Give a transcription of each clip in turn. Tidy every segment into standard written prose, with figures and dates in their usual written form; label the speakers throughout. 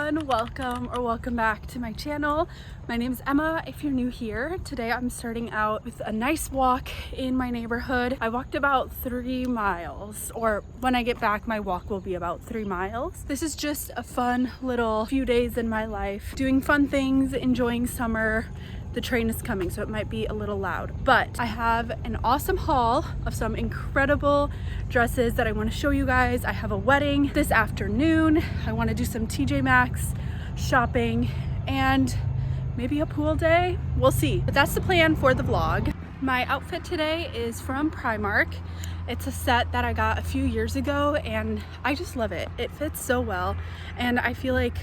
Speaker 1: everyone, welcome back to my channel. My name is Emma. If you're new here, today I'm starting out with a nice walk in my neighborhood. I walked about 3 miles, or when I get back my walk will be about 3 miles. This is just a fun little few days in my life, doing fun things, enjoying summer. The train is coming, so it might be a little loud, but I have an awesome haul of some incredible dresses that I want to show you guys. I have a wedding this afternoon. I want to do some TJ Maxx shopping and maybe a pool day. We'll see, but that's the plan for the vlog. My outfit today is from Primark. It's a set that I got a few years ago and I just love it. It fits so well and I feel like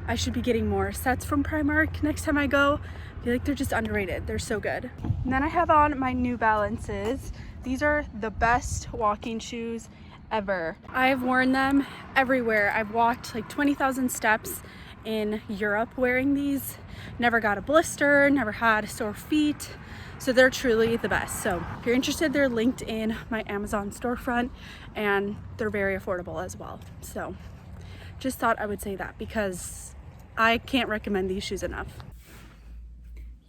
Speaker 1: I should be getting more sets from Primark next time I go. I feel like they're just underrated. They're so good. And then I have on my New Balances. These are the best walking shoes ever. I've worn them everywhere. I've walked like 20,000 steps in Europe wearing these. Never got a blister, never had sore feet. So they're truly the best. So if you're interested, they're linked in my Amazon storefront and they're very affordable as well. So just thought I would say that because I can't recommend these shoes enough.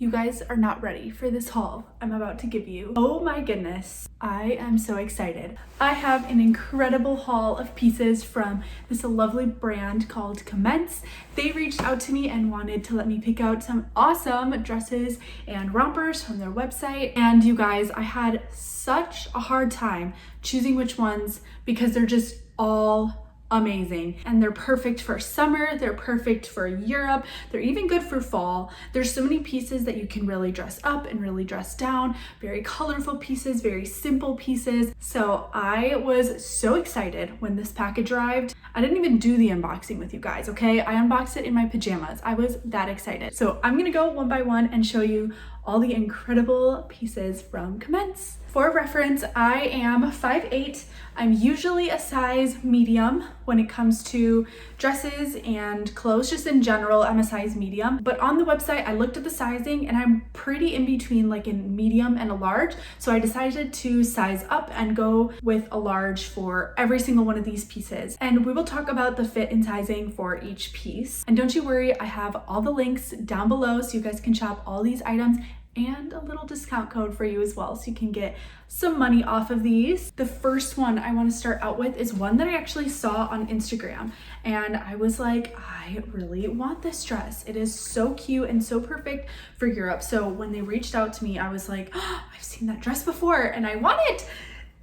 Speaker 1: You guys are not ready for this haul I'm about to give you. Oh my goodness, I am so excited. I have an incredible haul of pieces from this lovely brand called Commense. They reached out to me and wanted to let me pick out some awesome dresses and rompers from their website. And you guys, I had such a hard time choosing which ones because they're just all amazing and they're perfect for summer, they're perfect for Europe, they're even good for fall. There's so many pieces that you can really dress up and really dress down, very colorful pieces, very simple pieces. So I was so excited when this package arrived. I didn't even do the unboxing with you guys, okay? I unboxed it in my pajamas. I was that excited. So I'm gonna go one by one and show you all the incredible pieces from Commence. For reference, I am 5'8". I'm usually a size medium when it comes to dresses and clothes, just in general, I'm a size medium. But on the website, I looked at the sizing and I'm pretty in between, like in medium and a large. So I decided to size up and go with a large for every single one of these pieces. And we will talk about the fit and sizing for each piece. And don't you worry, I have all the links down below so you guys can shop all these items and a little discount code for you as well, so you can get some money off of these. The first one I want to start out with is one that I actually saw on Instagram and I was like, I really want this dress. It is so cute and so perfect for Europe. So when they reached out to me, I was like, oh, I've seen that dress before and I want it.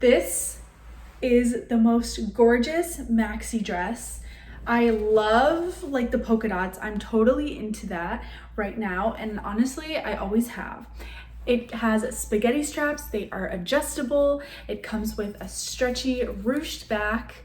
Speaker 1: This is the most gorgeous maxi dress. I love like the polka dots. I'm totally into that right now. And honestly, I always have. It has spaghetti straps. They are adjustable. It comes with a stretchy ruched back,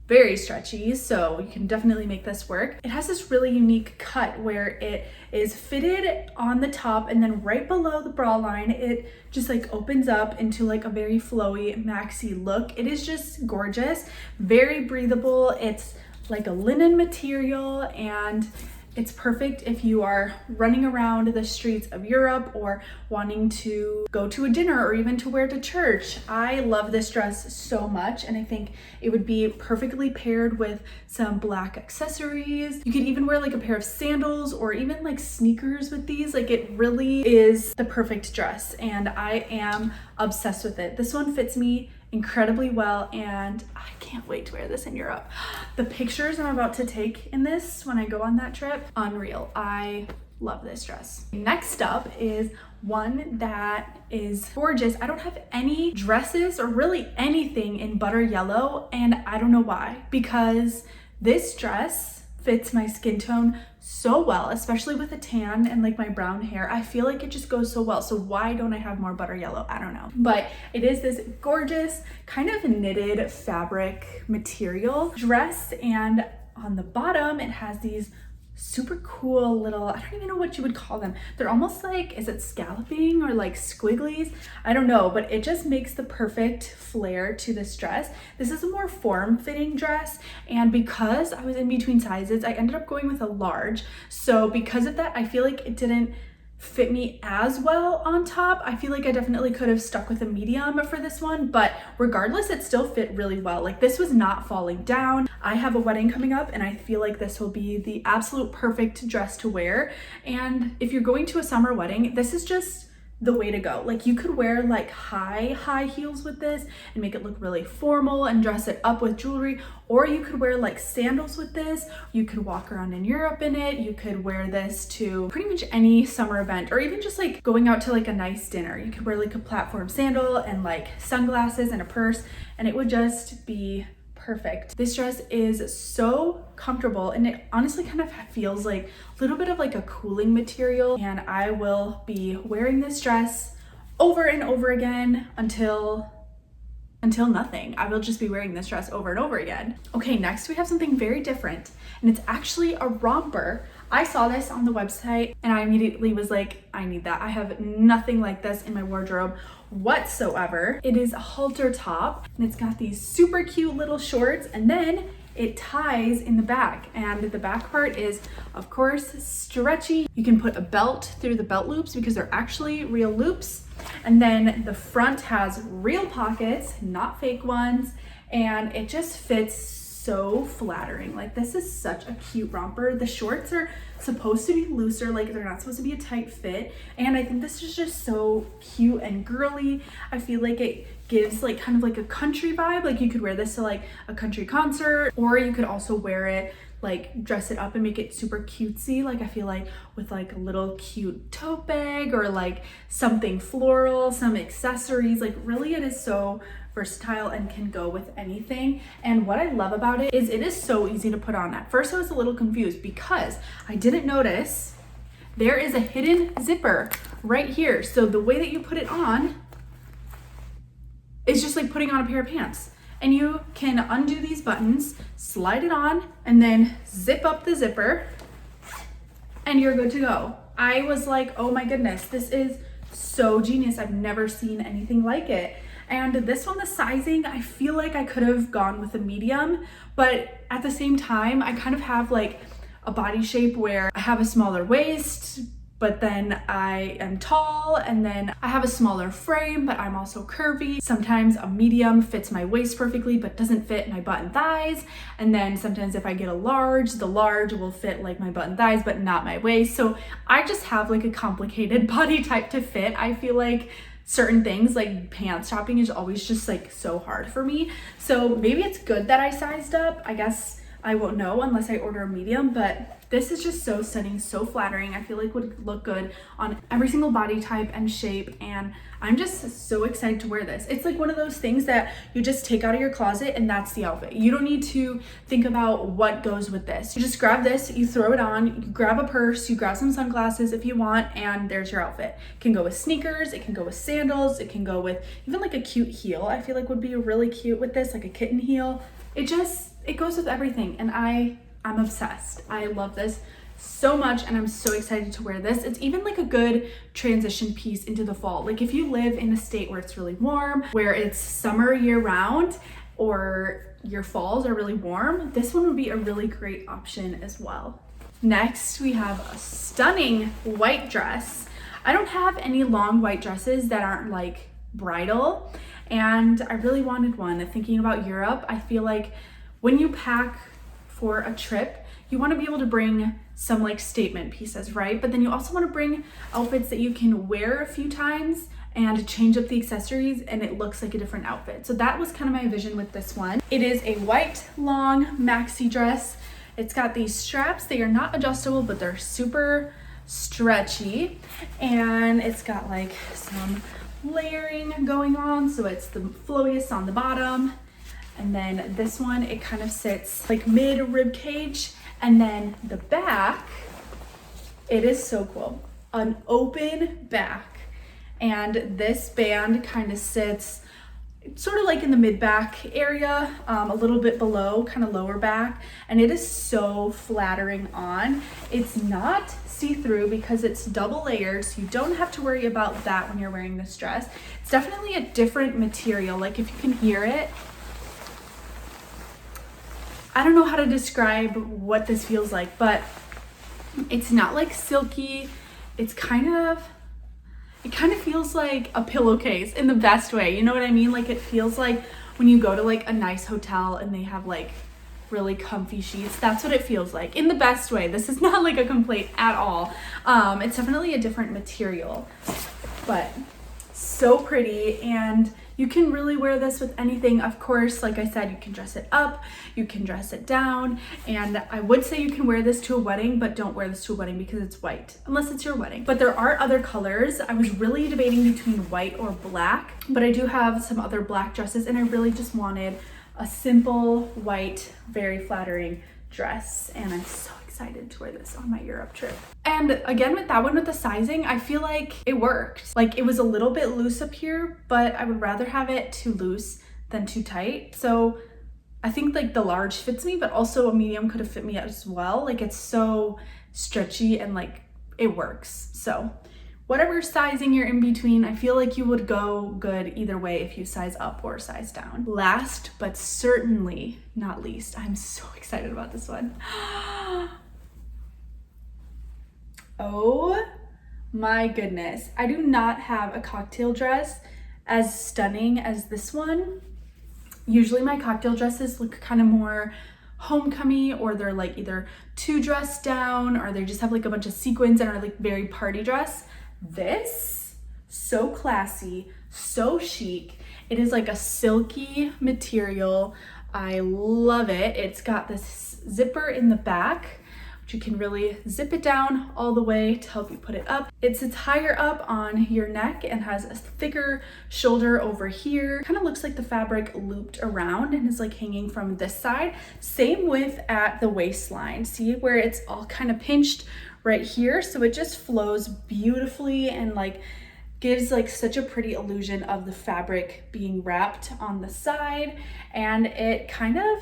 Speaker 1: very stretchy. So you can definitely make this work. It has this really unique cut where it is fitted on the top and then right below the bra line, it just like opens up into like a very flowy maxi look. It is just gorgeous, very breathable. It's like a linen material and it's perfect if you are running around the streets of Europe or wanting to go to a dinner or even to wear to church. I love this dress so much and I think it would be perfectly paired with some black accessories. You could even wear like a pair of sandals or even like sneakers with these. Like it really is the perfect dress and I am obsessed with it. This one fits me incredibly well and I can't wait to wear this in Europe. The pictures I'm about to take in this when I go on that trip, unreal. I love this dress. Next up is one that is gorgeous. I don't have any dresses or really anything in butter yellow and I don't know why, because this dress fits my skin tone so well, especially with a tan and like my brown hair. I feel like it just goes so well. So why don't I have more butter yellow? I don't know. But it is this gorgeous kind of knitted fabric material dress and on the bottom it has these super cool little, I don't even know what you would call them. They're almost like, is it scalloping or like squigglies? I don't know, but it just makes the perfect flare to this dress. This is a more form-fitting dress, and because I was in between sizes, I ended up going with a large. So because of that, I feel like it didn't fit me as well on top. I feel like I definitely could have stuck with a medium for this one, but regardless, it still fit really well. Like, this was not falling down. I have a wedding coming up and I feel like this will be the absolute perfect dress to wear. And if you're going to a summer wedding, this is just the way to go. Like, you could wear like high heels with this and make it look really formal and dress it up with jewelry, or you could wear like sandals with this. You could walk around in Europe in it. You could wear this to pretty much any summer event, or even just like going out to like a nice dinner. You could wear like a platform sandal and like sunglasses and a purse, and it would just be perfect. This dress is so comfortable, and it honestly kind of feels like a little bit of like a cooling material, and I will be wearing this dress over and over again until nothing. I will just be wearing this dress over and over again. Okay, next we have something very different, and it's actually a romper. I saw this on the website and I immediately was like, I need that. I have nothing like this in my wardrobe whatsoever. It is a halter top, and it's got these super cute little shorts, and then it ties in the back, and the back part is of course stretchy. You can put a belt through the belt loops because they're actually real loops, and then the front has real pockets, not fake ones, and it just fits so flattering. Like, this is such a cute romper. The shorts are supposed to be looser, like they're not supposed to be a tight fit, and I think this is just so cute and girly. I feel like it gives like kind of like a country vibe. Like, you could wear this to like a country concert, or you could also wear it, like dress it up and make it super cutesy. Like, I feel like with like a little cute tote bag or like something floral, some accessories, like really it is so versatile and can go with anything. And what I love about it is so easy to put on. At first I was a little confused because I didn't notice there is a hidden zipper right here. So the way that you put it on is just like putting on a pair of pants, and you can undo these buttons, slide it on, and then zip up the zipper, and you're good to go. I was like, oh my goodness, this is so genius. I've never seen anything like it. And this one, the sizing, I feel like I could have gone with a medium, but at the same time, I kind of have like a body shape where I have a smaller waist, but then I am tall, and then I have a smaller frame, but I'm also curvy. Sometimes a medium fits my waist perfectly, but doesn't fit my butt and thighs. And then sometimes if I get a large, the large will fit like my butt and thighs, but not my waist. So I just have like a complicated body type to fit. I feel like certain things like pants shopping is always just like so hard for me. So maybe it's good that I sized up. I guess I won't know unless I order a medium, but this is just so stunning, so flattering. I feel like would look good on every single body type and shape, and I'm just so excited to wear this. It's like one of those things that you just take out of your closet and that's the outfit. You don't need to think about what goes with this. You just grab this, you throw it on, you grab a purse, you grab some sunglasses if you want, and there's your outfit. It can go with sneakers, it can go with sandals, it can go with even like a cute heel. I feel like would be really cute with this, like a kitten heel. It goes with everything, and I'm obsessed. I love this so much, and I'm so excited to wear this. It's even like a good transition piece into the fall. Like, if you live in a state where it's really warm, where it's summer year round, or your falls are really warm, this one would be a really great option as well. Next, we have a stunning white dress. I don't have any long white dresses that aren't like bridal, and I really wanted one. Thinking about Europe, I feel like when you pack for a trip, you want to be able to bring some like statement pieces, right? But then you also want to bring outfits that you can wear a few times and change up the accessories, and it looks like a different outfit. So that was kind of my vision with this one. It is a white long maxi dress. It's got these straps. They are not adjustable, but they're super stretchy, and it's got like some layering going on, so it's the flowiest on the bottom. And then this one, it kind of sits like mid rib cage. And then the back, it is so cool. An open back. And this band kind of sits sort of like in the mid back area, a little bit below, kind of lower back. And it is so flattering on. It's not see-through because it's double layered, so you don't have to worry about that when you're wearing this dress. It's definitely a different material. Like, if you can hear it, I don't know how to describe what this feels like, but it's not like silky. It's it kind of feels like a pillowcase in the best way. You know what I mean? Like it feels like when you go to like a nice hotel and they have like really comfy sheets. That's what it feels like in the best way. This is not like a complaint at all. It's definitely a different material, but so pretty, and you can really wear this with anything. Of course, like I said, you can dress it up, you can dress it down, and I would say you can wear this to a wedding, but don't wear this to a wedding because it's white, unless it's your wedding. But there are other colors. I was really debating between white or black, but I do have some other black dresses, and I really just wanted a simple white, very flattering dress, and I'm so excited to wear this on my Europe trip. And again, with that one, with the sizing, I feel like it worked. Like it was a little bit loose up here, but I would rather have it too loose than too tight. So I think like the large fits me, but also a medium could have fit me as well. Like it's so stretchy and like it works. So whatever sizing you're in between, I feel like you would go good either way if you size up or size down. Last, but certainly not least, I'm so excited about this one. Oh my goodness. I do not have a cocktail dress as stunning as this one. Usually my cocktail dresses look kind of more homecomey, or they're like either too dressed down, or they just have like a bunch of sequins and are like very party dress. This, so classy, so chic. It is like a silky material. I love it. It's got this zipper in the back, which you can really zip it down all the way to help you put it up. It sits higher up on your neck and has a thicker shoulder over here. Kind of looks like the fabric looped around and is like hanging from this side. Same width at the waistline. See where it's all kind of pinched right here, so it just flows beautifully and like gives like such a pretty illusion of the fabric being wrapped on the side, and it kind of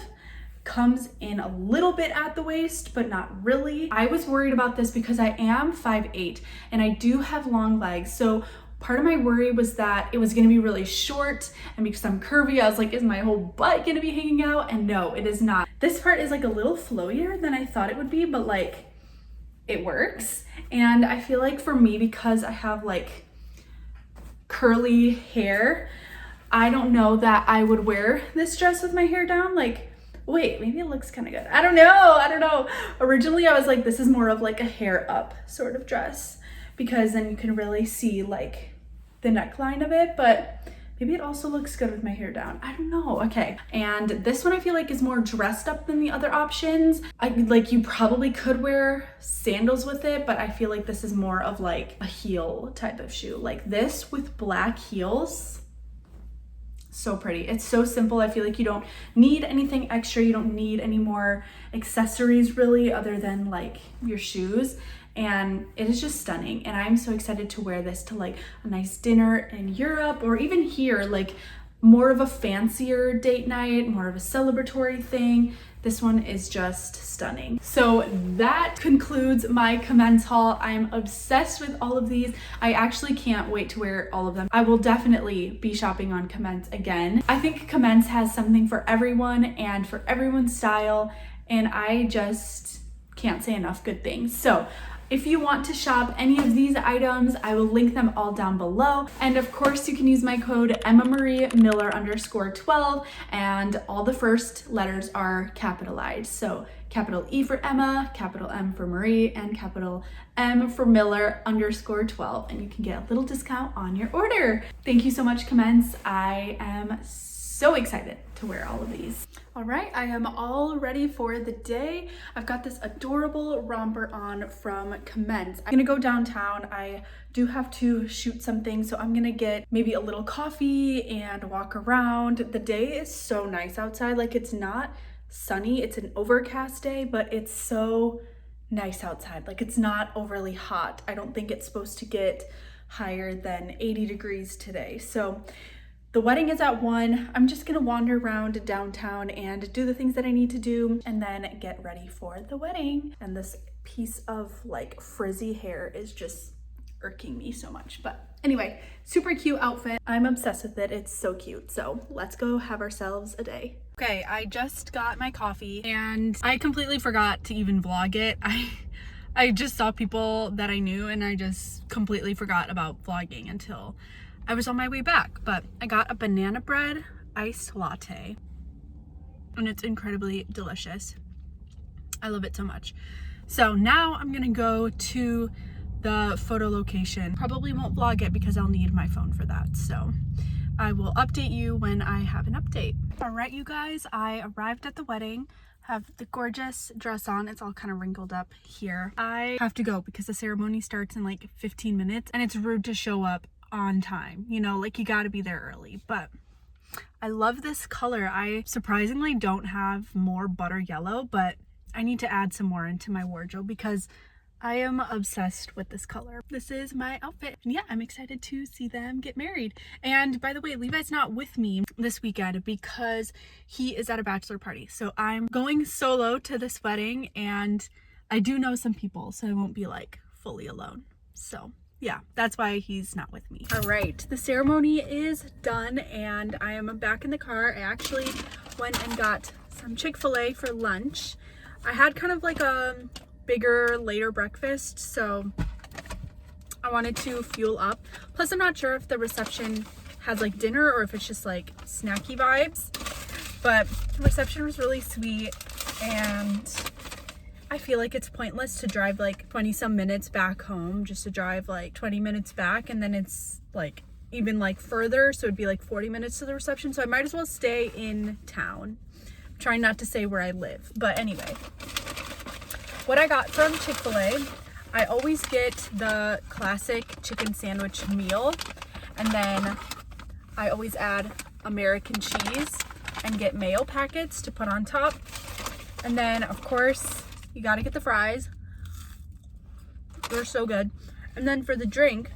Speaker 1: comes in a little bit at the waist, but not really. I was worried about this because I am 5'8" and I do have long legs, so part of my worry was that it was gonna be really short, and because I'm curvy, I was like, is my whole butt gonna be hanging out? And no, it is not. This part is like a little flowier than I thought it would be, but like it works. And I feel like for me, because I have like curly hair, I don't know that I would wear this dress with my hair down. Like, wait, maybe it looks kind of good. I don't know. Originally I was like, this is more of like a hair up sort of dress, because then you can really see like the neckline of it, but maybe it also looks good with my hair down. I don't know. Okay. And this one I feel like is more dressed up than the other options. You probably could wear sandals with it, but I feel like this is more of like a heel type of shoe. Like this with black heels. So pretty. It's so simple. I feel like you don't need anything extra. You don't need any more accessories really, other than like your shoes. And it is just stunning, and I'm so excited to wear this to like a nice dinner in Europe, or even here, like more of a fancier date night, more of a celebratory thing. This one is just stunning. So that concludes my Commense haul. I'm obsessed with all of these. I actually can't wait to wear all of them. I will definitely be shopping on Commense again. I think Commense has something for everyone and for everyone's style, and I just can't say enough good things. So if you want to shop any of these items, I will link them all down below. And of course, you can use my code EmmaMarieMiller_12, and all the first letters are capitalized. So capital E for Emma, capital M for Marie, and capital M for Miller_12, and you can get a little discount on your order. Thank you so much, Commense. I am so excited to wear all of these. All right, I am all ready for the day. I've got this adorable romper on from Commense. I'm gonna go downtown. I do have to shoot something, so I'm gonna get maybe a little coffee and walk around. The day is so nice outside. Like, it's not sunny, it's an overcast day, but it's so nice outside. Like, it's not overly hot. I don't think it's supposed to get higher than 80 degrees today. So the wedding is at 1. I'm just gonna wander around downtown and do the things that I need to do, and then get ready for the wedding. And this piece of like frizzy hair is just irking me so much. But anyway, super cute outfit. I'm obsessed with it. It's so cute. So let's go have ourselves a day. Okay, I just got my coffee and I completely forgot to even vlog it. I just saw people that I knew and I just completely forgot about vlogging until I was on my way back. But I got a banana bread iced latte and it's incredibly delicious. I love it so much. So now I'm gonna go to the photo location. Probably won't vlog it because I'll need my phone for that. So I will update you when I have an update. All right, you guys, I arrived at the wedding. Have the gorgeous dress on. It's all kind of wrinkled up here. I have to go because the ceremony starts in like 15 minutes and it's rude to show up on time. You know, like you gotta be there early, but I love this color. I surprisingly don't have more butter yellow, but I need to add some more into my wardrobe because I am obsessed with this color. This is my outfit. And yeah, I'm excited to see them get married. And by the way, Levi's not with me this weekend because he is at a bachelor party. So I'm going solo to this wedding and I do know some people, so I won't be like fully alone. So yeah, that's why he's not with me. All right, the ceremony is done and I am back in the car. I actually went and got some Chick-fil-A for lunch. I had kind of like a bigger, later breakfast, so I wanted to fuel up. Plus, I'm not sure if the reception has like dinner or if it's just like snacky vibes, but the reception was really sweet and I feel like it's pointless to drive like 20 some minutes back home just to drive like 20 minutes back and then it's like even like further, so it'd be like 40 minutes to the reception, so I might as well stay in town. I'm trying not to say where I live, but anyway. What I got from Chick-fil-A, I always get the classic chicken sandwich meal, and then I always add American cheese and get mayo packets to put on top. And then of course, you gotta get the fries. They're so good. And then for the drink,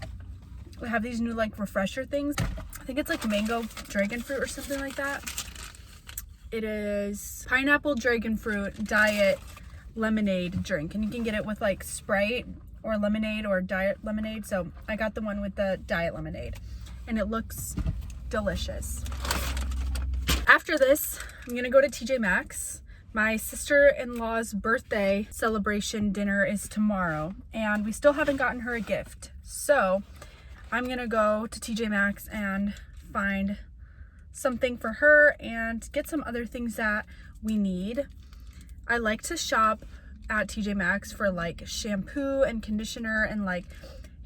Speaker 1: we have these new like refresher things. I think it's like mango dragon fruit or something like that. It is pineapple dragon fruit diet lemonade drink, and you can get it with like Sprite or lemonade or diet lemonade. So I got the one with the diet lemonade and it looks delicious. After this, I'm gonna go to TJ Maxx. My sister-in-law's birthday celebration dinner is tomorrow and we still haven't gotten her a gift. So I'm gonna go to TJ Maxx and find something for her and get some other things that we need. I like to shop at TJ Maxx for like shampoo and conditioner and like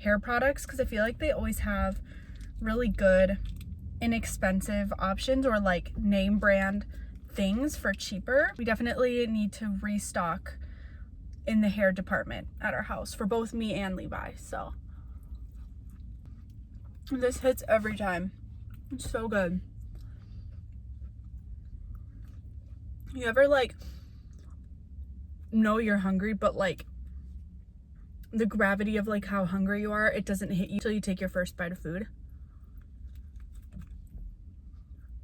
Speaker 1: hair products because I feel like they always have really good inexpensive options or like name brand things for cheaper. We definitely need to restock in the hair department at our house for both me and Levi. So this hits every time. It's so good. You ever like know you're hungry, but like the gravity of like how hungry you are, it doesn't hit you till you take your first bite of food?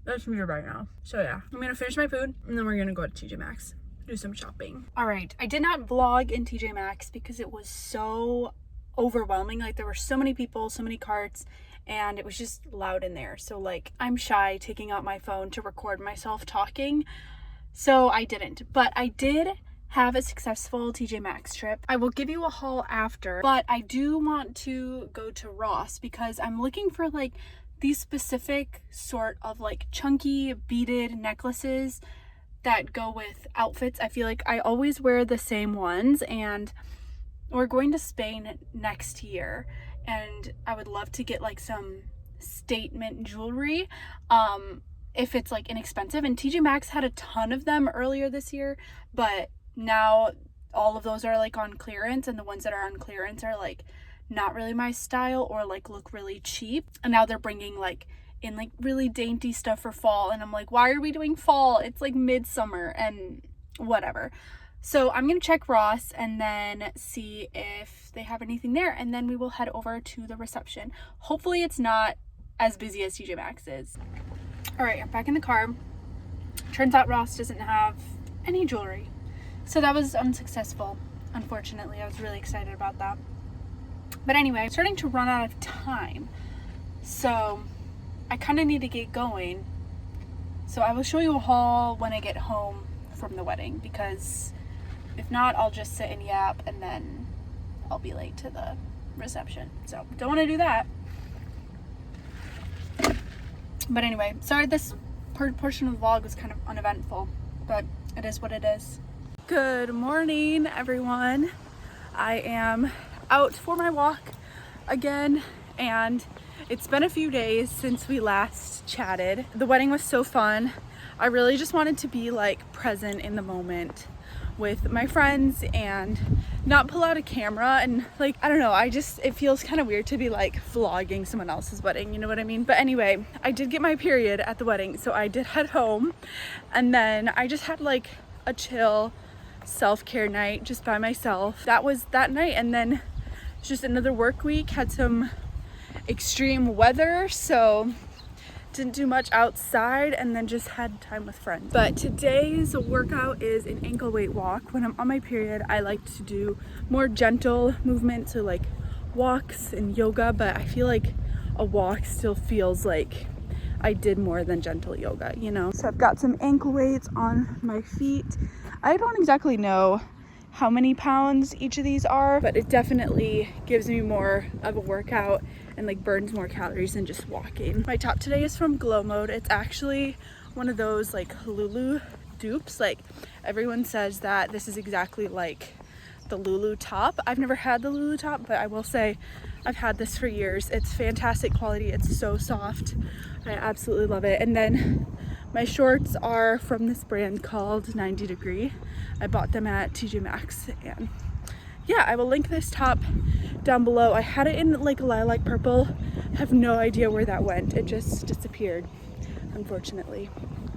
Speaker 1: That's me right now. So yeah, I'm gonna finish my food and then we're gonna go to TJ Maxx, do some shopping. All right, I did not vlog in TJ Maxx because it was so overwhelming. Like there were so many people, so many carts, and it was just loud in there. So like I'm shy taking out my phone to record myself talking. So I didn't, but I did have a successful TJ Maxx trip. I will give you a haul after, but I do want to go to Ross because I'm looking for like these specific sort of like chunky beaded necklaces that go with outfits. I feel like I always wear the same ones and we're going to Spain next year and I would love to get like some statement jewelry. If it's like inexpensive, and TJ Maxx had a ton of them earlier this year, but now all of those are like on clearance, and the ones that are on clearance are like not really my style or like look really cheap. And now they're bringing like in like really dainty stuff for fall, and I'm like, why are we doing fall? It's like midsummer and whatever. So I'm gonna check Ross and then see if they have anything there, and then we will head over to the reception. Hopefully it's not as busy as TJ Maxx is. All right, I'm back in the car. Turns out Ross doesn't have any jewelry. So that was unsuccessful, unfortunately. I was really excited about that. But anyway, I'm starting to run out of time. So I kind of need to get going. So I will show you a haul when I get home from the wedding, because if not, I'll just sit and yap and then I'll be late to the reception. So don't want to do that. But anyway, sorry this portion of the vlog was kind of uneventful, but it is what it is. Good morning, everyone. I am out for my walk again, and it's been a few days since we last chatted. The wedding was so fun. I really just wanted to be like present in the moment with my friends and not pull out a camera and like, I don't know, it feels kind of weird to be like vlogging someone else's wedding, you know what I mean? But anyway, I did get my period at the wedding, so I did head home, and then I just had like a chill self-care night just by myself. That was that night, and then just another work week. Had some extreme weather, so didn't do much outside, and then just had time with friends. But today's workout is an ankle weight walk. When I'm on my period, I like to do more gentle movements, so like walks and yoga, but I feel like a walk still feels like I did more than gentle yoga, you know? So I've got some ankle weights on my feet. I don't exactly know how many pounds each of these are, but it definitely gives me more of a workout and like burns more calories than just walking. My top today is from Glow Mode. It's actually one of those like Lulu dupes. Like everyone says that this is exactly like the Lulu top. I've never had the Lulu top, but I will say I've had this for years. It's fantastic quality. It's so soft. I absolutely love it. And then my shorts are from this brand called 90 Degree. I bought them at TJ Maxx, and yeah, I will link this top down below. I had it in like lilac purple. I have no idea where that went. It just disappeared, unfortunately.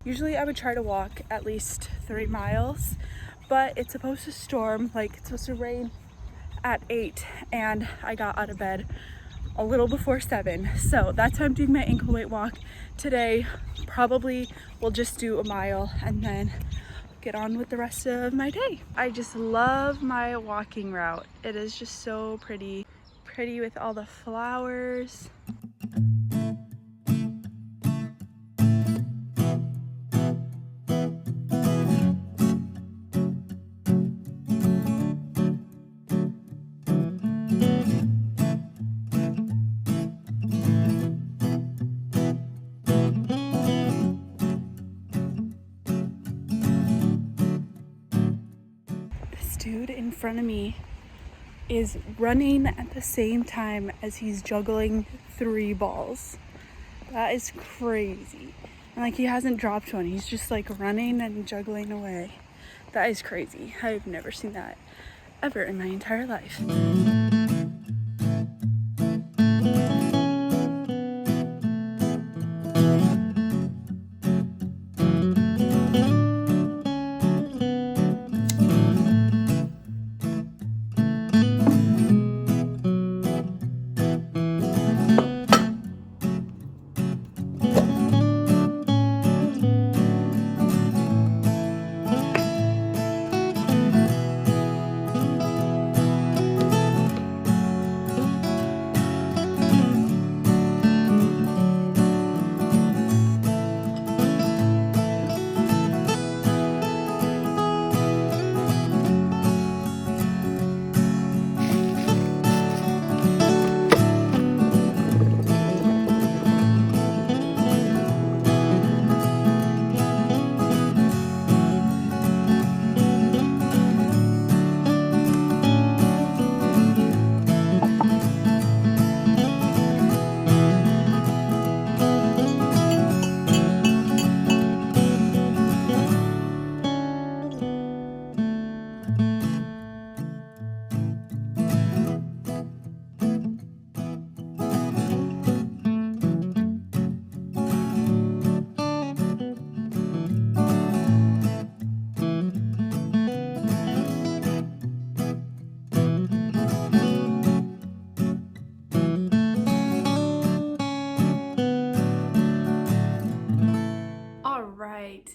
Speaker 1: Usually I would try to walk at least 3 miles, but it's supposed to storm, like it's supposed to rain at 8, and I got out of bed a little before 7. So that's why I'm doing my ankle weight walk today. Probably will just do a mile and then get on with the rest of my day. I just love my walking route. It is just so pretty with all the flowers. Dude in front of me is running at the same time as he's juggling 3 balls. That is crazy. And like he hasn't dropped one. He's just like running and juggling away. That is crazy. I've never seen that ever in my entire life.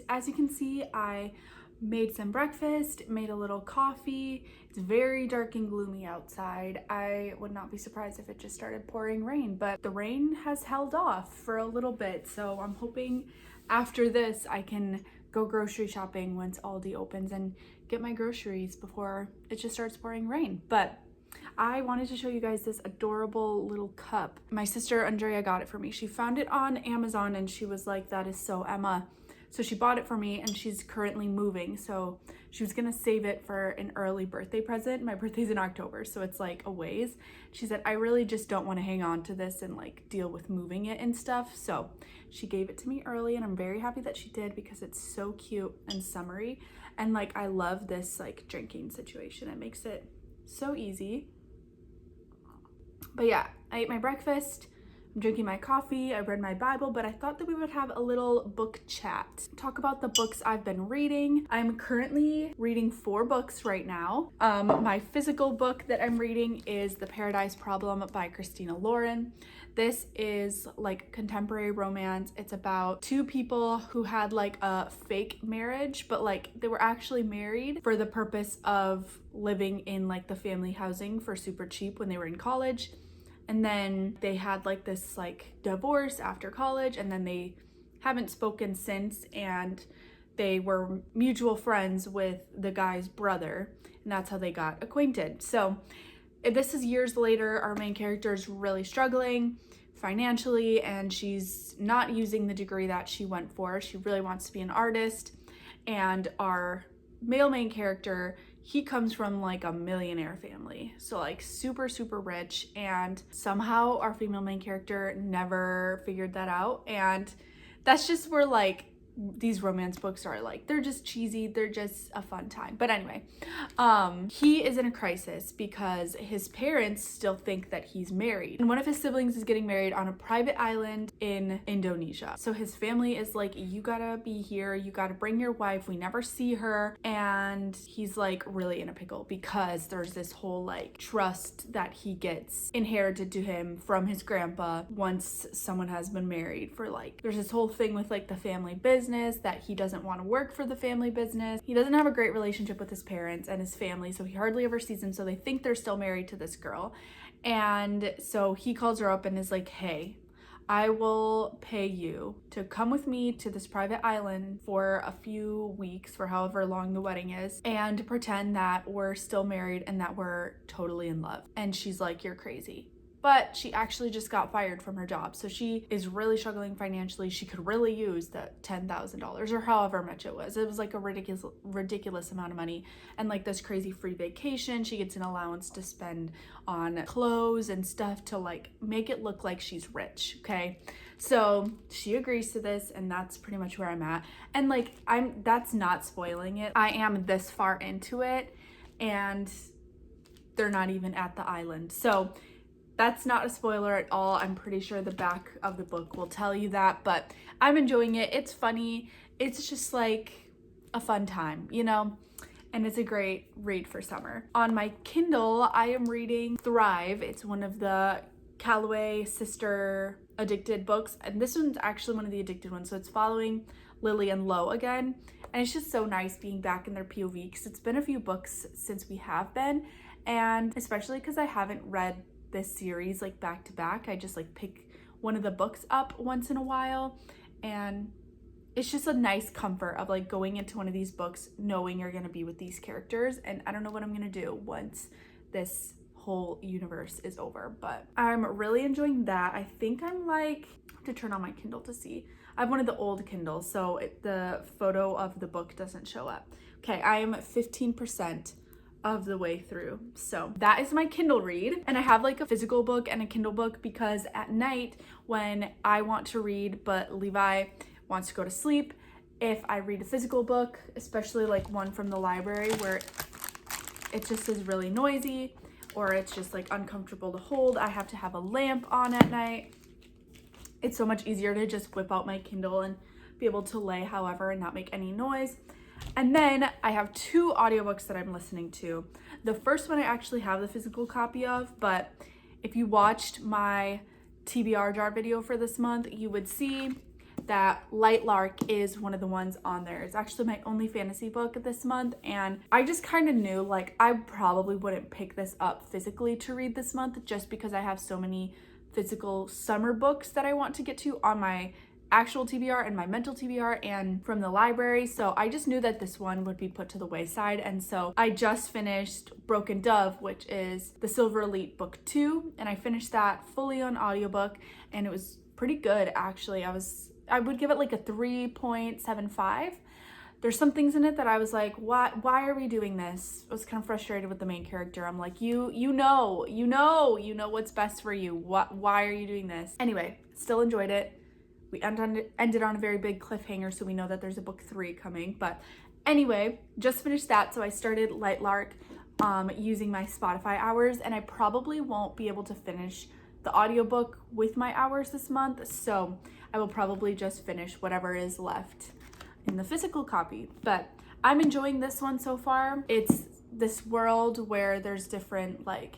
Speaker 1: As you can see, I made some breakfast, made a little coffee. It's very dark and gloomy outside. I would not be surprised if it just started pouring rain, but the rain has held off for a little bit. So I'm hoping after this I can go grocery shopping once Aldi opens and get my groceries before it just starts pouring rain. But I wanted to show you guys this adorable little cup. My sister Andrea got it for me. She found it on Amazon and she was like, that is so Emma. So she bought it for me and she's currently moving. So she was gonna save it for an early birthday present. My birthday's in October, so it's like a ways. She said, I really just don't wanna hang on to this and like deal with moving it and stuff. So she gave it to me early and I'm very happy that she did because it's so cute and summery. And like, I love this like drinking situation. It makes it so easy. But yeah, I ate my breakfast. I'm drinking my coffee, I read my Bible, but I thought that we would have a little book chat. Talk about the books I've been reading. I'm currently reading 4 books right now. My physical book that I'm reading is The Paradise Problem by Christina Lauren. This is like contemporary romance. It's about 2 people who had like a fake marriage, but like they were actually married for the purpose of living in like the family housing for super cheap when they were in college. And then they had like this like divorce after college and then they haven't spoken since, and they were mutual friends with the guy's brother and that's how they got acquainted. So this is years later. Our main character is really struggling financially and she's not using the degree that she went for. She really wants to be an artist, and our male main character, he comes from like a millionaire family, so like super rich, and somehow our female main character never figured that out. And that's just where like these romance books are, like they're just cheesy, they're just a fun time. But anyway, he is in a crisis because his parents still think that he's married, and one of his siblings is getting married on a private island in Indonesia. So his family is like, you gotta be here, you gotta bring your wife, we never see her. And he's like really in a pickle because there's this whole like trust that he gets inherited to him from his grandpa once someone has been married for like, there's this whole thing with like the family business that he doesn't want to work for the family business. He doesn't have a great relationship with his parents and his family, so he hardly ever sees them, so they think they're still married to this girl. And so he calls her up and is like, hey, I will pay you to come with me to this private island for a few weeks, for however long the wedding is, and pretend that we're still married and that we're totally in love. And she's like, you're crazy. But she actually just got fired from her job, so she is really struggling financially. She could really use the $10,000 or however much it was. It was like a ridiculous amount of money, and like this crazy free vacation. She gets an allowance to spend on clothes and stuff to like make it look like she's rich, okay? So she agrees to this, and that's pretty much where I'm at. And like, that's not spoiling it. I am this far into it, and they're not even at the island. So that's not a spoiler at all. I'm pretty sure the back of the book will tell you that, but I'm enjoying it. It's funny. It's just like a fun time, you know? And it's a great read for summer. On my Kindle, I am reading Thrive. It's one of the Calloway sister addicted books, and this one's actually one of the addicted ones. So it's following Lily and Lo again, and it's just so nice being back in their POV because it's been a few books since we have been, and especially because I haven't read this series like back to back. I just like pick one of the books up once in a while, and it's just a nice comfort of like going into one of these books knowing you're gonna be with these characters. And I don't know what I'm gonna do once this whole universe is over, but I'm really enjoying that. I think I'm like, I have to turn on my Kindle to see. I have one of the old Kindles, so the photo of the book doesn't show up. Okay, I am 15% of the way through. So that is my Kindle read. And I have like a physical book and a Kindle book because at night when I want to read but Levi wants to go to sleep, if I read a physical book, especially like one from the library where it just is really noisy or it's just like uncomfortable to hold, I have to have a lamp on at night. It's so much easier to just whip out my Kindle and be able to lay however and not make any noise. And then I have 2 audiobooks that I'm listening to. The first one I actually have the physical copy of, but if you watched my TBR jar video for this month, you would see that Light Lark is one of the ones on there. It's actually my only fantasy book this month, and I just kind of knew like I probably wouldn't pick this up physically to read this month just because I have so many physical summer books that I want to get to on my actual TBR and my mental TBR and from the library. So I just knew that this one would be put to the wayside. And so I just finished Broken Dove, which is the Silver Elite book 2. And I finished that fully on audiobook and it was pretty good actually. I would give it like a 3.75. There's some things in it that I was like, why are we doing this? I was kind of frustrated with the main character. I'm like, you know what's best for you. Why are you doing this? Anyway, still enjoyed it. We ended on a very big cliffhanger, so we know that there's a book 3 coming. But anyway, just finished that. So I started Light Lark using my Spotify hours, and I probably won't be able to finish the audiobook with my hours this month. So I will probably just finish whatever is left in the physical copy. But I'm enjoying this one so far. It's this world where there's different like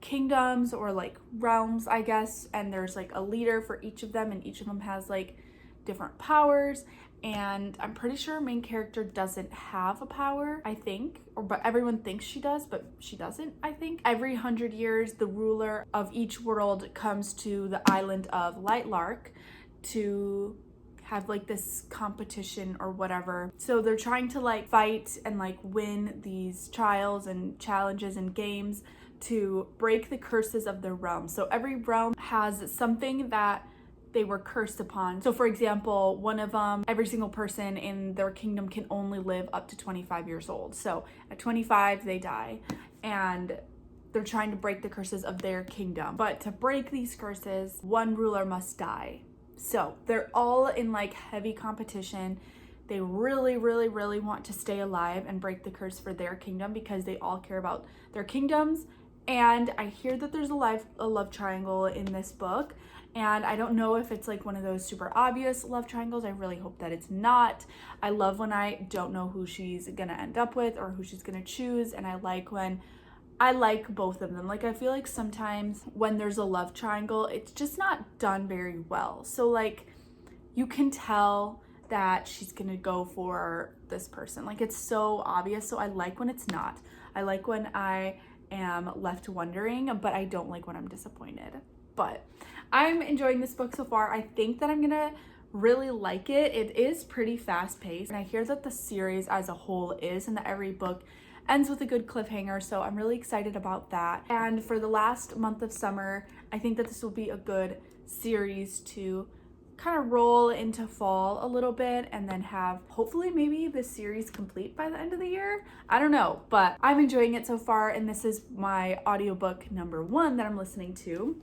Speaker 1: kingdoms or like realms, I guess, and there's like a leader for each of them, and each of them has like different powers. And I'm pretty sure main character doesn't have a power, I think, but everyone thinks she does, but she doesn't, I think. Every 100 years, the ruler of each world comes to the island of Light Lark to have like this competition or whatever. So they're trying to like fight and like win these trials and challenges and games to break the curses of their realm. So every realm has something that they were cursed upon. So for example, one of them, every single person in their kingdom can only live up to 25 years old. So at 25, they die, and they're trying to break the curses of their kingdom. But to break these curses, one ruler must die. So they're all in like heavy competition. They really want to stay alive and break the curse for their kingdom because they all care about their kingdoms. And I hear that there's a love triangle in this book. And I don't know if it's like one of those super obvious love triangles. I really hope that it's not. I love when I don't know who she's gonna end up with or who she's gonna choose. And I like when I like both of them. Like, I feel like sometimes when there's a love triangle, it's just not done very well. So like, you can tell that she's gonna go for this person. Like, it's so obvious. So I like when it's not. I like when I am left wondering, but I don't like when I'm disappointed. But I'm enjoying this book so far. I think that I'm gonna really like it. It is pretty fast paced, and I hear that the series as a whole is, and that every book ends with a good cliffhanger, so I'm really excited about that. And for the last month of summer, I think that this will be a good series to kind of roll into fall a little bit, and then have hopefully maybe this series complete by the end of the year. I don't know, but I'm enjoying it so far, and this is my audiobook number 1 that I'm listening to.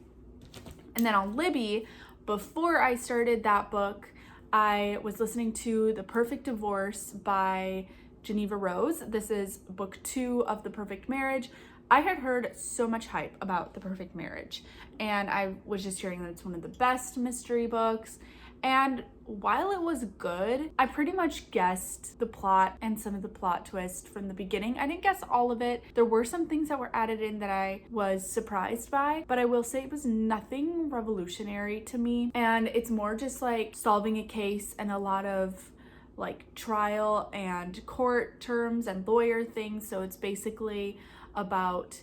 Speaker 1: And then on Libby, before I started that book, I was listening to The Perfect Divorce by Geneva Rose. This is book 2 of The Perfect Marriage. I had heard so much hype about The Perfect Marriage, and I was just hearing that it's one of the best mystery books. And while it was good, I pretty much guessed the plot and some of the plot twists from the beginning. I didn't guess all of it. There were some things that were added in that I was surprised by, but I will say it was nothing revolutionary to me. And it's more just like solving a case and a lot of like trial and court terms and lawyer things. So it's basically about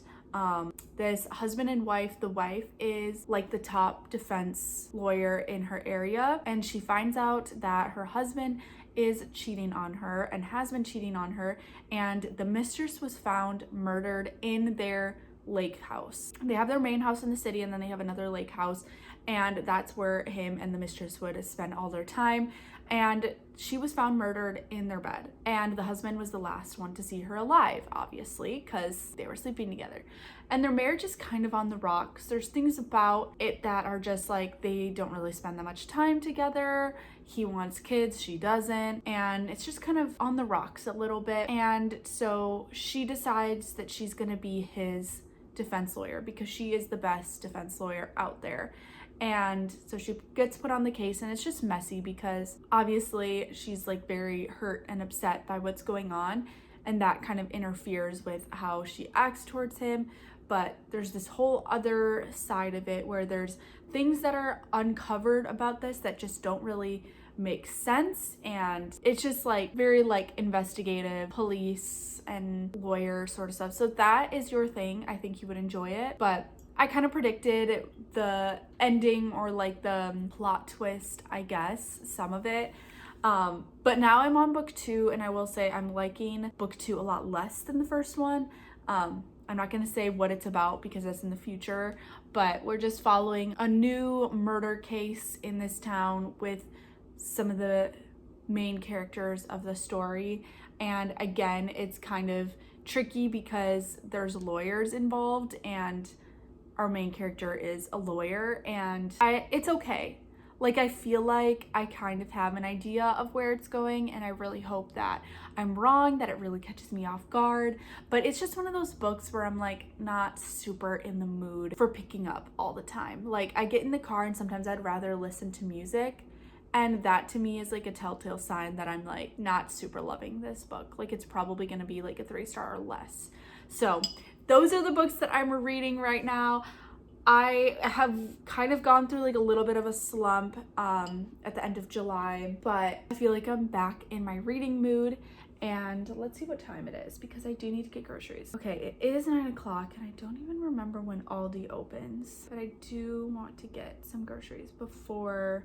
Speaker 1: this husband and wife. The wife is like the top defense lawyer in her area, and she finds out that her husband is cheating on her and has been cheating on her, and the mistress was found murdered in their lake house. They have their main house in the city, and then they have another lake house, and that's where him and the mistress would spend all their time. And she was found murdered in their bed, and the husband was the last one to see her alive, obviously, because they were sleeping together. And their marriage is kind of on the rocks. There's things about it that are just like, they don't really spend that much time together. He wants kids, she doesn't, and it's just kind of on the rocks a little bit. And so she decides that she's gonna be his defense lawyer because she is the best defense lawyer out there. And so she gets put on the case, and it's just messy because obviously she's like very hurt and upset by what's going on, and that kind of interferes with how she acts towards him. But there's this whole other side of it where there's things that are uncovered about this that just don't really make sense, and it's just like very like investigative police and lawyer sort of stuff. So that is your thing. I think you would enjoy it. But I kind of predicted the ending or like the plot twist, I guess, some of it. But now I'm on book 2, and I will say I'm liking book 2 a lot less than the first one. I'm not gonna say what it's about because that's in the future, but we're just following a new murder case in this town with some of the main characters of the story. And again, it's kind of tricky because there's lawyers involved, and our main character is a lawyer, and it's okay. Like, I feel like I kind of have an idea of where it's going, and I really hope that I'm wrong, that it really catches me off guard. But it's just one of those books where I'm like not super in the mood for picking up all the time. Like, I get in the car and sometimes I'd rather listen to music, and that to me is like a telltale sign that I'm like not super loving this book. Like, it's probably gonna be like a 3-star or less. So those are the books that I'm reading right now. I have kind of gone through like a little bit of a slump at the end of July, but I feel like I'm back in my reading mood. And let's see what time it is, because I do need to get groceries. Okay, it is 9 o'clock, and I don't even remember when Aldi opens, but I do want to get some groceries before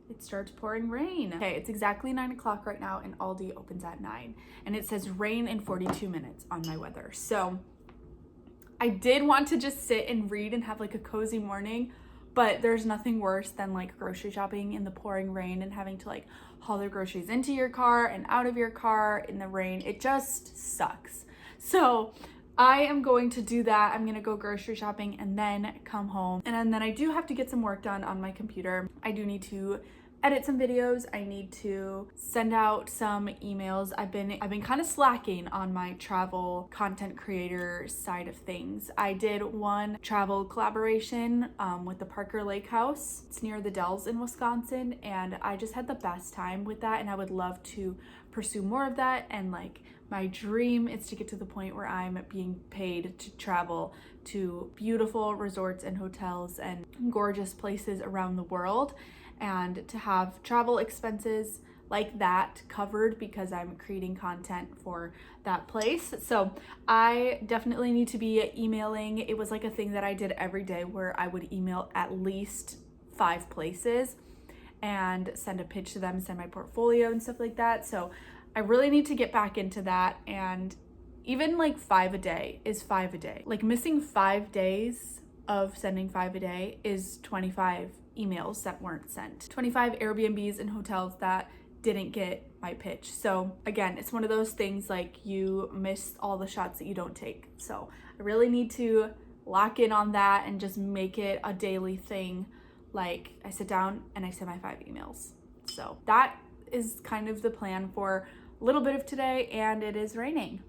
Speaker 1: it starts pouring rain. Okay, it's exactly 9 o'clock right now, and Aldi opens at 9, and it says rain in 42 minutes on my weather. So I did want to just sit and read and have like a cozy morning, but there's nothing worse than like grocery shopping in the pouring rain and having to like haul the groceries into your car and out of your car in the rain. It just sucks. So I am going to do that. I'm gonna go grocery shopping and then come home. And then I do have to get some work done on my computer. I do need to edit some videos. I need to send out some emails. I've been kind of slacking on my travel content creator side of things. I did one travel collaboration with the Parker Lake House. It's near the Dells in Wisconsin, and I just had the best time with that, and I would love to pursue more of that. And like, my dream is to get to the point where I'm being paid to travel to beautiful resorts and hotels and gorgeous places around the world, and to have travel expenses like that covered because I'm creating content for that place. So I definitely need to be emailing. It was like a thing that I did every day where I would email at least 5 places and send a pitch to them, send my portfolio and stuff like that. So I really need to get back into that. And even like 5 a day is 5 a day. Like, missing 5 days of sending 5 a day is 25 emails that weren't sent, 25 Airbnbs and hotels that didn't get my pitch. So again, it's one of those things like you miss all the shots that you don't take. So I really need to lock in on that and just make it a daily thing. Like, I sit down and I send my 5 emails. So that is kind of the plan for a little bit of today, and it is raining.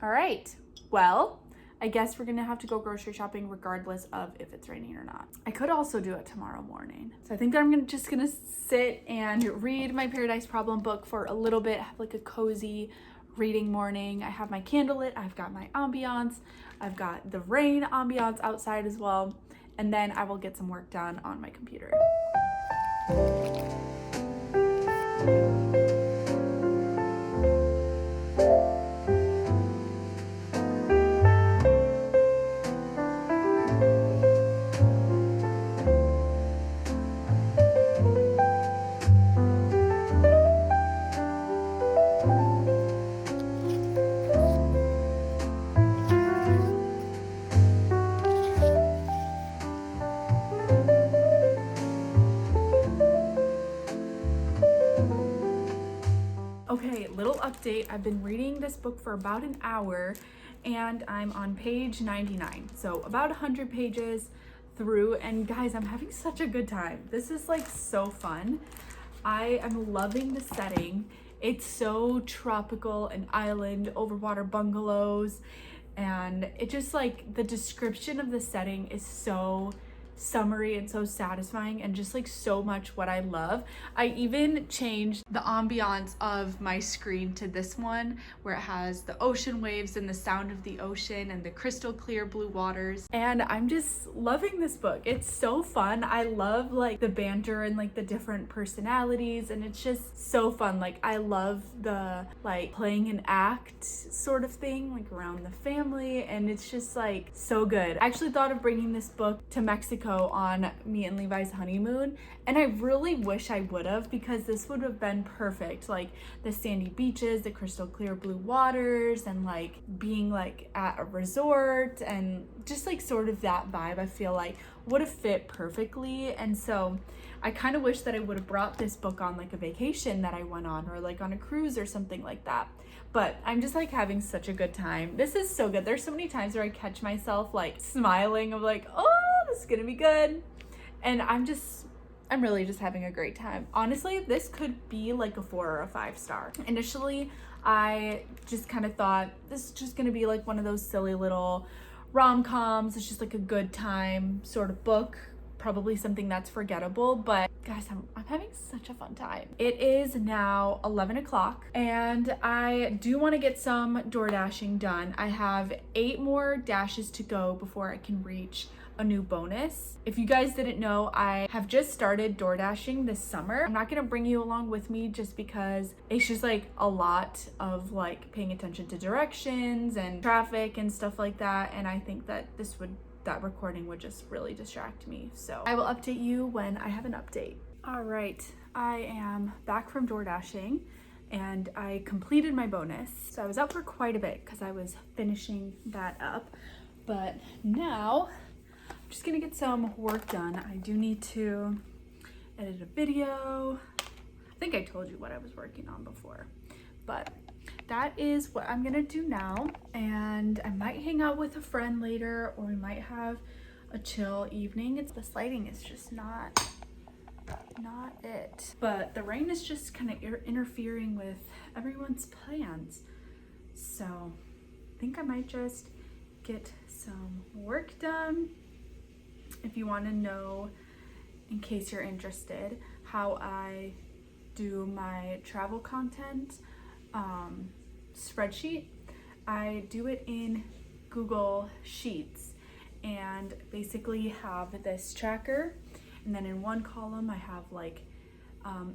Speaker 1: All right, well, I guess we're gonna have to go grocery shopping regardless of if it's raining or not. I could also do it tomorrow morning. So I think that I'm just gonna sit and read my Paradise Problem book for a little bit, have like a cozy reading morning. I have my candle lit, I've got my ambiance, I've got the rain ambiance outside as well, and then I will get some work done on my computer. Okay, little update. I've been reading this book for about an hour, and I'm on page 99. So about 100 pages through, and guys, I'm having such a good time. This is like so fun. I am loving the setting. It's so tropical, an island, overwater bungalows, and it just like, the description of the setting is so summery and so satisfying, and just like so much what I love. I even changed the ambiance of my screen to this one where it has the ocean waves and the sound of the ocean and the crystal clear blue waters, and I'm just loving this book. It's so fun. I love like the banter and like the different personalities, and it's just so fun. Like I love the like playing an act sort of thing like around the family, and it's just like so good. I actually thought of bringing this book to Mexico on me and Levi's honeymoon, and I really wish I would have, because this would have been perfect. Like the sandy beaches, the crystal clear blue waters, and like being like at a resort, and just like sort of that vibe I feel like would have fit perfectly. And so I kind of wish that I would have brought this book on like a vacation that I went on, or like on a cruise or something like that. But I'm just like having such a good time. This is so good. There's so many times where I catch myself like smiling of like, oh, this is gonna be good. And I'm really just having a great time. Honestly, this could be like a 4 or a 5 star. Initially, I just kind of thought this is just gonna be like one of those silly little rom-coms. It's just like a good time sort of book, probably something that's forgettable, but guys, I'm having such a fun time. It is now 11 o'clock and I do want to get some door dashing done. I have 8 more dashes to go before I can reach a new bonus. If you guys didn't know, I have just started door dashing this summer. I'm not gonna bring you along with me just because it's just like a lot of like paying attention to directions and traffic and stuff like that, and I think that that recording would just really distract me. So I will update you when I have an update. All right, I am back from door dashing and I completed my bonus. So I was out for quite a bit because I was finishing that up, but now I'm just gonna get some work done. I do need to edit a video. I think I told you what I was working on before, but that is what I'm gonna do now, and I might hang out with a friend later, or we might have a chill evening. This lighting is just not it, but the rain is just kind of interfering with everyone's plans, so I think I might just get some work done. If you want to know, in case you're interested, how I do my travel content spreadsheet, I do it in Google Sheets, and basically have this tracker, and then in one column I have like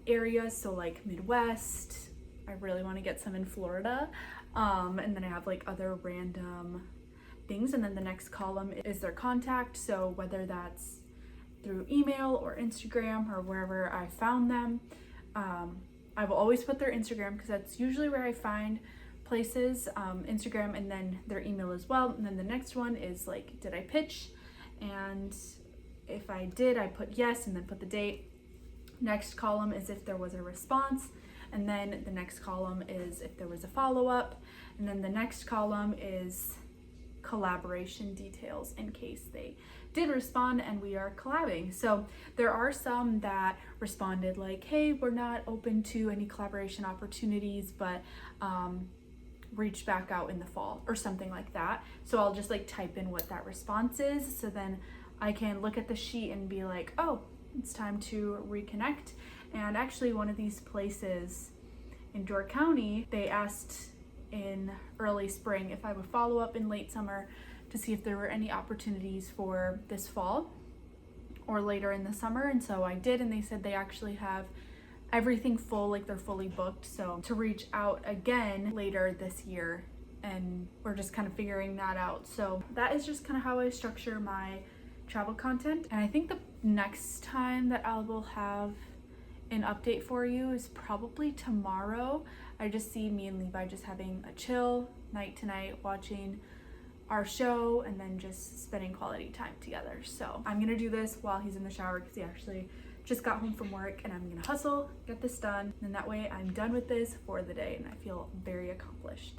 Speaker 1: areas, so like Midwest, I really want to get some in Florida, and then I have like other random things, and then the next column is their contact, so whether that's through email or Instagram or wherever I found them. I will always put their Instagram because that's usually where I find places, Instagram, and then their email as well. And then the next one is like, did I pitch? And if I did, I put yes and then put the date. Next column is if there was a response, and then the next column is if there was a follow-up, and then the next column is collaboration details in case they did respond and we are collabing. So there are some that responded like, hey, we're not open to any collaboration opportunities, but reach back out in the fall or something like that. So I'll just like type in what that response is, so then I can look at the sheet and be like, oh, it's time to reconnect. And actually one of these places in Door County, they asked in early spring if I would follow up in late summer to see if there were any opportunities for this fall or later in the summer, and so I did, and they said they actually have everything full, like they're fully booked, so to reach out again later this year, and we're just kind of figuring that out. So that is just kind of how I structure my travel content, and I think the next time that I will have an update for you is probably tomorrow. I just see me and Levi just having a chill night tonight, watching our show and then just spending quality time together. So I'm gonna do this while he's in the shower because he actually just got home from work, and I'm gonna hustle, get this done, and that way I'm done with this for the day and I feel very accomplished.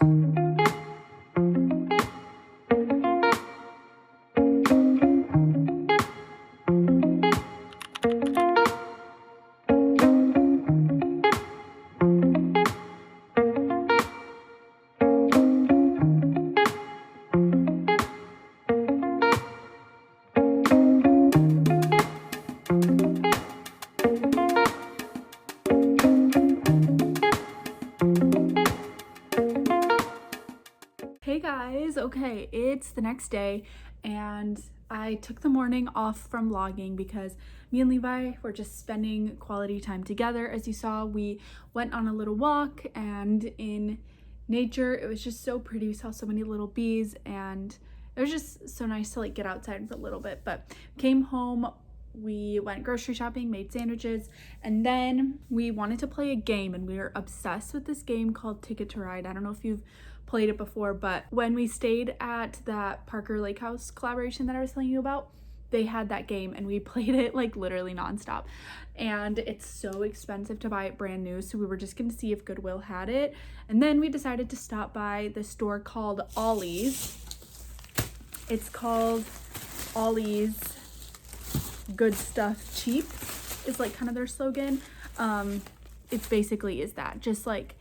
Speaker 1: Okay, it's the next day and I took the morning off from vlogging because me and Levi were just spending quality time together. As you saw, we went on a little walk, and in nature it was just so pretty. We saw so many little bees and it was just so nice to like get outside for a little bit. But came home, we went grocery shopping, made sandwiches, and then we wanted to play a game, and we were obsessed with this game called Ticket to Ride. I don't know if you've played it before, but when we stayed at that Parker Lake House collaboration that I was telling you about, they had that game and we played it like literally nonstop. And it's so expensive to buy it brand new, so we were just gonna see if Goodwill had it. And then we decided to stop by the store called Ollie's. It's called Ollie's Good Stuff Cheap is like kind of their slogan. It's basically is that just like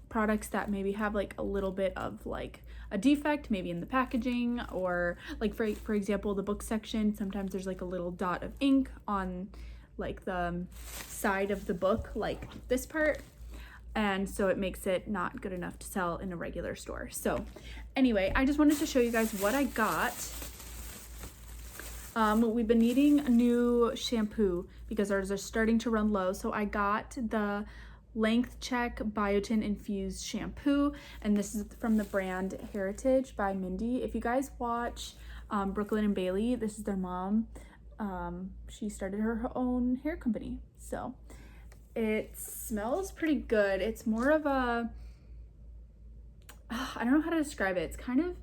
Speaker 1: products that maybe have like a little bit of like a defect maybe in the packaging, or like for example the book section, sometimes there's like a little dot of ink on like the side of the book, like this part, and so it makes it not good enough to sell in a regular store. So anyway, I just wanted to show you guys what I got. We've been needing a new shampoo because ours are starting to run low, so I got the Length Check Biotin Infused Shampoo, and this is from the brand Heritage by Mindy. If you guys watch Brooklyn and Bailey, this is their mom. She started her own hair company, so it smells pretty good. It's more of a, I don't know how to describe it. It's kind of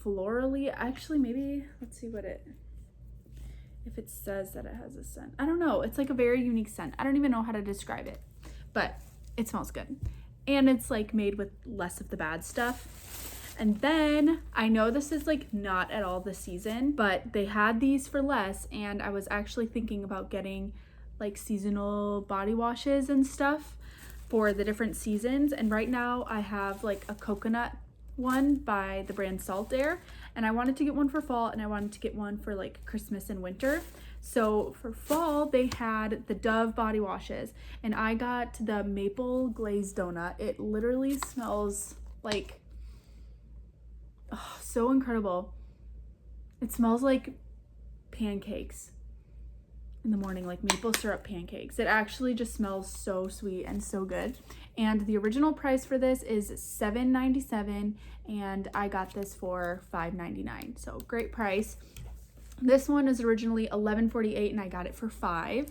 Speaker 1: florally, actually. Maybe let's see what it, if it says that it has a scent. I don't know. It's like a very unique scent. I don't even know how to describe it, but it smells good. And it's like made with less of the bad stuff. And then I know this is like not at all the season, but they had these for less, and I was actually thinking about getting like seasonal body washes and stuff for the different seasons. And right now I have like a coconut one by the brand Salt Air, and I wanted to get one for fall, and I wanted to get one for like Christmas and winter. So for fall they had the Dove body washes, and I got the maple glazed donut. It literally smells like, oh, so incredible. It smells like pancakes in the morning, like maple syrup pancakes. It actually just smells so sweet and so good. And the original price for this is $7.97, and I got this for $5.99, so great price. This one is originally $11.48 and I got it for $5,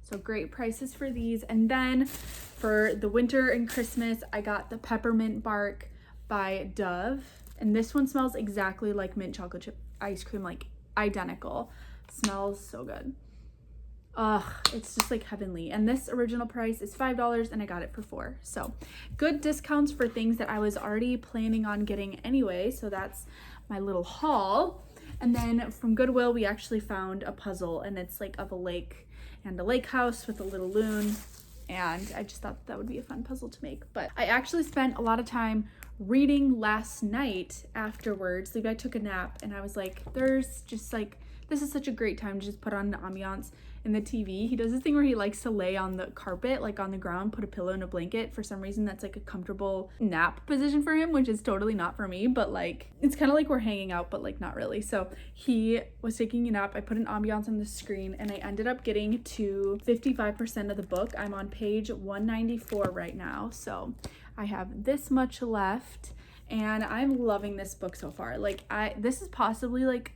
Speaker 1: so great prices for these. And then for the winter and Christmas, I got the peppermint bark by Dove, and this one smells exactly like mint chocolate chip ice cream, like identical. Smells so good. It's just like heavenly. And this original price is $5 and I got it for $4. So good discounts for things that I was already planning on getting anyway. So that's my little haul. And then from Goodwill, we actually found a puzzle, and it's like of a lake and a lake house with a little loon. And I just thought that would be a fun puzzle to make. But I actually spent a lot of time reading last night afterwards. Levi took a nap, and I was like, there's just like, this is such a great time to just put on the ambiance in the TV. He does this thing where he likes to lay on the carpet, like on the ground, put a pillow and a blanket. For some reason, that's like a comfortable nap position for him, which is totally not for me, but like, it's kind of like we're hanging out, but like not really. So he was taking a nap. I put an ambiance on the screen, and I ended up getting to 55% of the book. I'm on page 194 right now. So I have this much left, and I'm loving this book so far. Like this is possibly like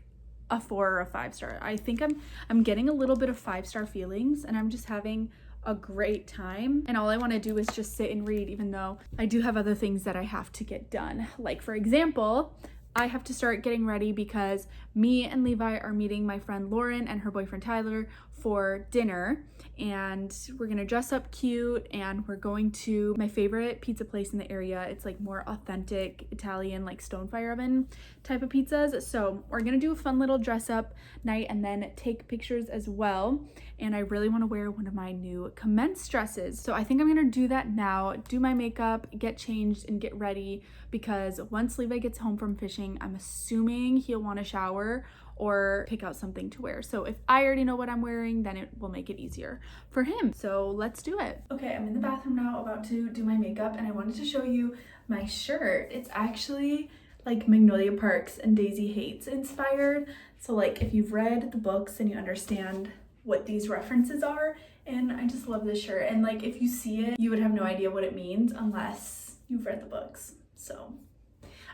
Speaker 1: a 4 or a 5 star. I think I'm getting a little bit of 5-star feelings, and I'm just having a great time. And all I want to do is just sit and read, even though I do have other things that I have to get done. Like for example, I have to start getting ready because me and Levi are meeting my friend Lauren and her boyfriend Tyler for dinner, and we're gonna dress up cute, and we're going to my favorite pizza place in the area. It's like more authentic Italian, like stone fire oven type of pizzas. So we're gonna do a fun little dress up night and then take pictures as well. And I really want to wear one of my new Commence dresses, so I think I'm gonna do that now, do my makeup, get changed, and get ready, because once Levi gets home from fishing, I'm assuming he'll want to shower or pick out something to wear. So if I already know what I'm wearing, then it will make it easier for him. So let's do it. Okay, I'm in the bathroom now about to do my makeup, and I wanted to show you my shirt. It's actually like Magnolia Parks and Daisy Hates inspired. So like if you've read the books and you understand what these references are, and I just love this shirt. And like if you see it, you would have no idea what it means unless you've read the books. So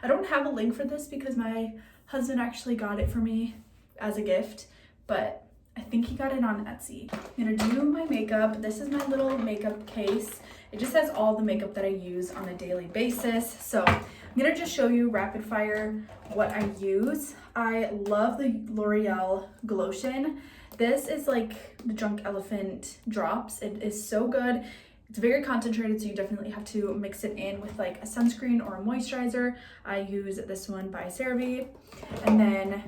Speaker 1: I don't have a link for this because my husband actually got it for me as a gift, but I think he got it on Etsy. I'm gonna do my makeup. This is my little makeup case. It just has all the makeup that I use on a daily basis. So I'm gonna just show you rapid fire what I use. I love the L'Oreal Glotion. This is like the Drunk Elephant drops. It is so good. It's very concentrated, so you definitely have to mix it in with like a sunscreen or a moisturizer. I use this one by CeraVe. And then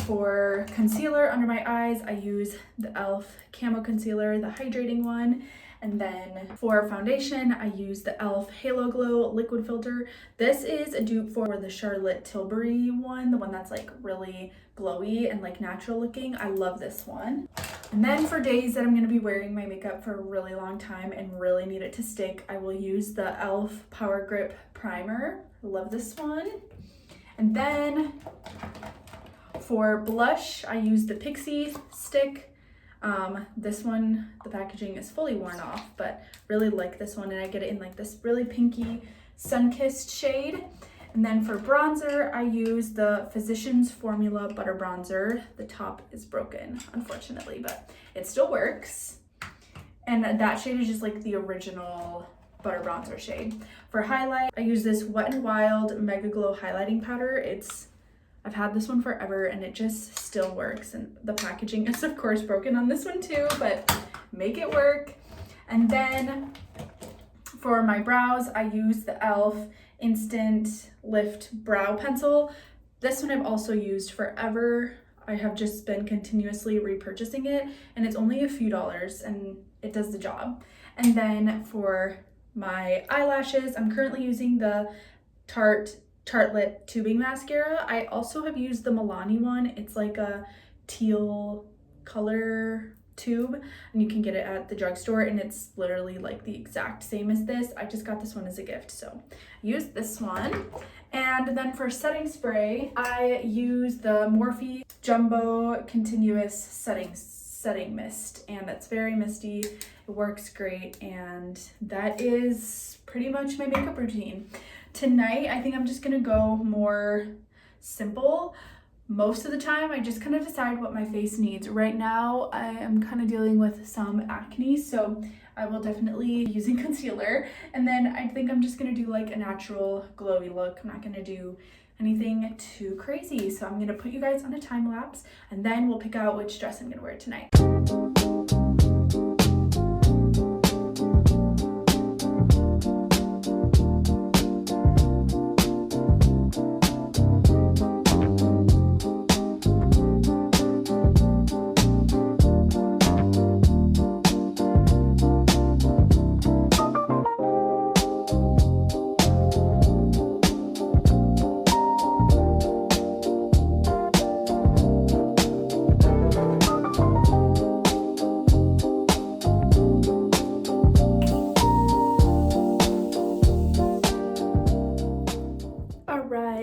Speaker 1: for concealer under my eyes, I use the e.l.f. Camo Concealer, the hydrating one. And then for foundation, I use the e.l.f. Halo Glow Liquid Filter. This is a dupe for the Charlotte Tilbury one, the one that's like really glowy and like natural looking. I love this one. And then for days that I'm gonna be wearing my makeup for a really long time and really need it to stick, I will use the e.l.f. Power Grip Primer. I love this one. And then for blush, I use the Pixie stick. This one, the packaging is fully worn off, but really like this one, and I get it in like this really pinky sun-kissed shade. And then for bronzer, I use the Physicians Formula Butter Bronzer. The top is broken, unfortunately, but it still works. And that shade is just like the original butter bronzer shade. For highlight, I use this Wet n Wild Mega Glow highlighting powder. I've had this one forever and it just still works. And the packaging is of course broken on this one too, but make it work. And then for my brows, I use the e.l.f. Instant Lift Brow Pencil. This one I've also used forever. I have just been continuously repurchasing it, and it's only a few dollars and it does the job. And then for my eyelashes, I'm currently using the Tartelette Tubing Mascara. I also have used the Milani one. It's like a teal color tube, and you can get it at the drugstore, and it's literally like the exact same as this. I just got this one as a gift, so I used this one. And then for setting spray, I use the Morphe Jumbo Continuous Setting Mist, and it's very misty. It works great, and that is pretty much my makeup routine. Tonight, I think I'm just gonna go more simple. Most of the time, I just kind of decide what my face needs. Right now, I am kind of dealing with some acne, so I will definitely be using concealer. And then I think I'm just gonna do like a natural glowy look. I'm not gonna do anything too crazy. So I'm gonna put you guys on a time lapse, and then we'll pick out which dress I'm gonna wear tonight.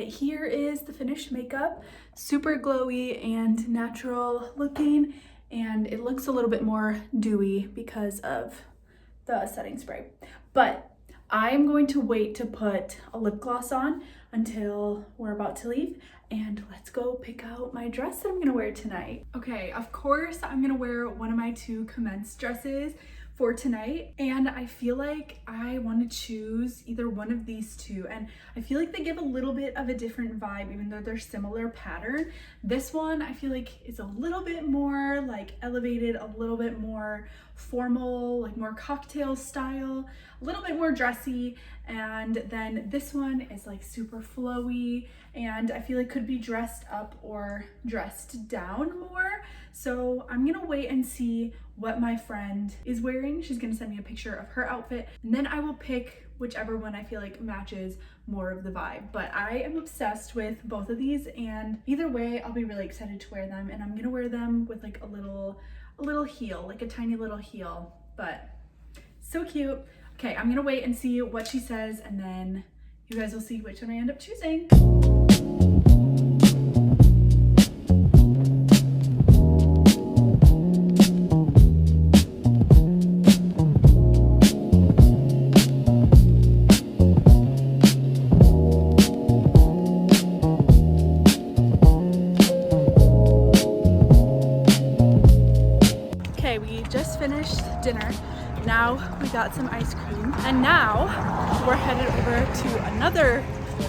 Speaker 1: Here is the finished makeup. Super glowy and natural looking, and it looks a little bit more dewy because of the setting spray. But I am going to wait to put a lip gloss on until we're about to leave, and let's go pick out my dress that I'm gonna wear tonight. Okay, of course I'm gonna wear one of my two Commence dresses for tonight, and I feel like I want to choose either one of these two, and I feel like they give a little bit of a different vibe even though they're similar pattern. This one I feel like is a little bit more like elevated, a little bit more formal, like more cocktail style, a little bit more dressy, and then this one is like super flowy and I feel like could be dressed up or dressed down more. So I'm gonna wait and see what my friend is wearing. She's gonna send me a picture of her outfit, and then I will pick whichever one I feel like matches more of the vibe. But I am obsessed with both of these, and either way I'll be really excited to wear them, and I'm gonna wear them with like a little heel, like a tiny little heel, but so cute. Okay, I'm gonna wait and see what she says, and then you guys will see which one I end up choosing. Okay, we just finished dinner. Now we got some ice cream, and now we're headed over to another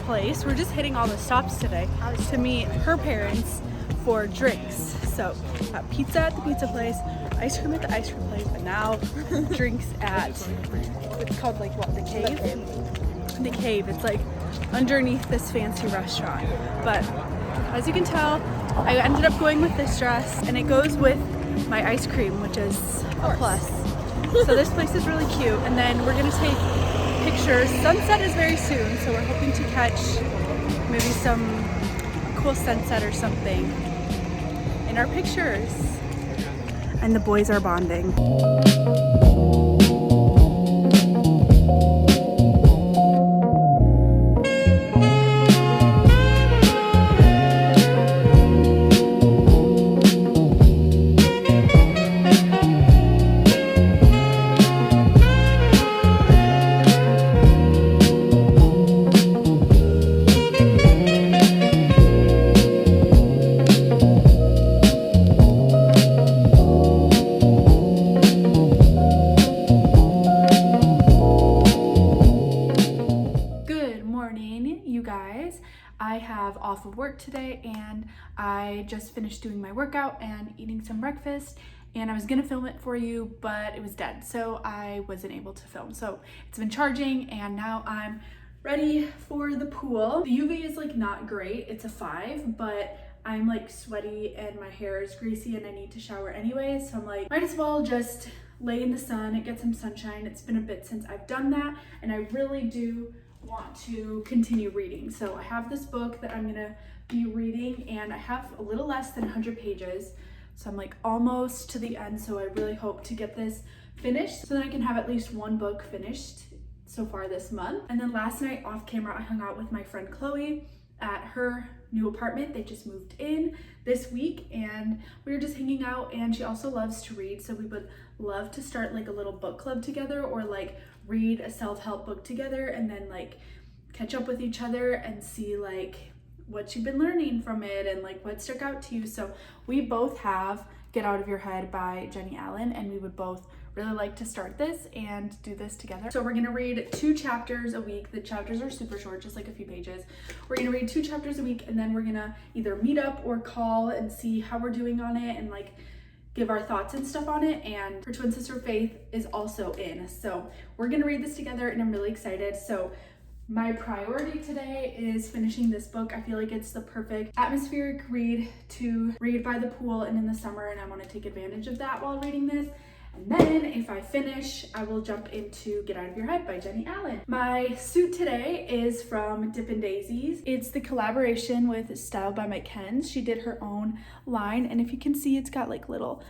Speaker 1: place. We're just hitting all the stops today to meet her parents for drinks. So got pizza at the pizza place, ice cream at the ice cream place, but now drinks at, it's called like what, the Cave? The Cave. It's like underneath this fancy restaurant. But as you can tell, I ended up going with this dress, and it goes with my ice cream, which is a plus. So this place is really cute, and then we're gonna take pictures. Sunset is very soon, so we're hoping to catch maybe some cool sunset or something in our pictures. And the boys are bonding. I have off of work today, and I just finished doing my workout and eating some breakfast, and I was gonna film it for you, but it was dead, so I wasn't able to film. So it's been charging, and now I'm ready for the pool. The UV is like not great, it's a 5, but I'm like sweaty and my hair is greasy and I need to shower anyway, so I'm like, might as well just lay in the sun and get some sunshine. It's been a bit since I've done that, and I really do want to continue reading. So I have this book that I'm gonna be reading, and I have a little less than 100 pages, so I'm like almost to the end. So I really hope to get this finished so that I can have at least one book finished so far this month. And then last night off camera, I hung out with my friend Chloe at her new apartment. They just moved in this week, and we were just hanging out, and she also loves to read, so we would love to start like a little book club together, or like read a self-help book together and then like catch up with each other and see like what you've been learning from it and like what stuck out to you. So we both have Get Out of Your Head by Jenny Allen, and we would both really like to start this and do this together. So we're gonna read 2 chapters a week. The chapters are super short, just like a few pages. We're gonna read 2 chapters a week, and then we're gonna either meet up or call and see how we're doing on it and like give our thoughts and stuff on it. And her twin sister Faith is also in, so we're gonna read this together, and I'm really excited. So my priority today is finishing this book. I feel like it's the perfect atmospheric read to read by the pool and in the summer, and I want to take advantage of that while reading this. And then if I finish, I will jump into Get Out of Your Head by Jenny Allen. My suit today is from Dippin' Daisies. It's the collaboration with Style by Mike Hens. She did her own line, and if you can see, it's got like little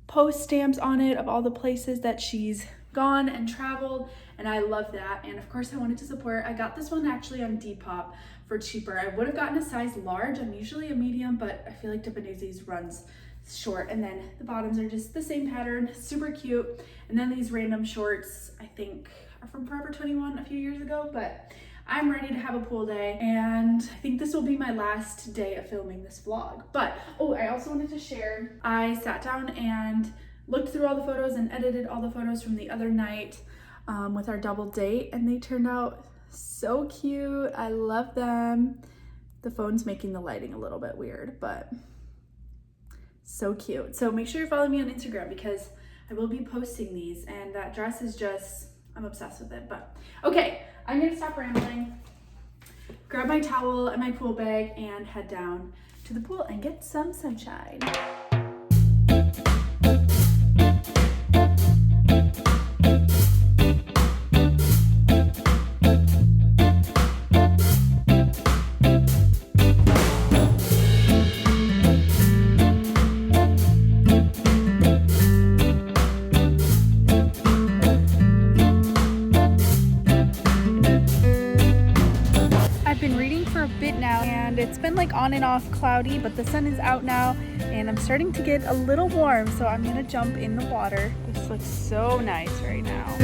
Speaker 1: post stamps on it of all the places that she's gone and traveled, and I love that. And of course I wanted to support. I got this one actually on Depop for cheaper. I would have gotten a size large. I'm usually a medium, but I feel like Dippin' Daisies runs short, and then the bottoms are just the same pattern, super cute. And then these random shorts, I think are from Forever 21 a few years ago, but I'm ready to have a pool day, and I think this will be my last day of filming this vlog. But oh, I also wanted to share, I sat down and looked through all the photos and edited all the photos from the other night with our double date, and they turned out so cute. I love them. The phone's making the lighting a little bit weird, but so cute. So make sure you're following me on Instagram because I will be posting these, and that dress is just, I'm obsessed with it. But okay, I'm gonna stop rambling, grab my towel and my pool bag, and head down to the pool and get some sunshine. on and off cloudy, but the sun is out now and I'm starting to get a little warm, so I'm gonna jump in the water. This looks so nice right now.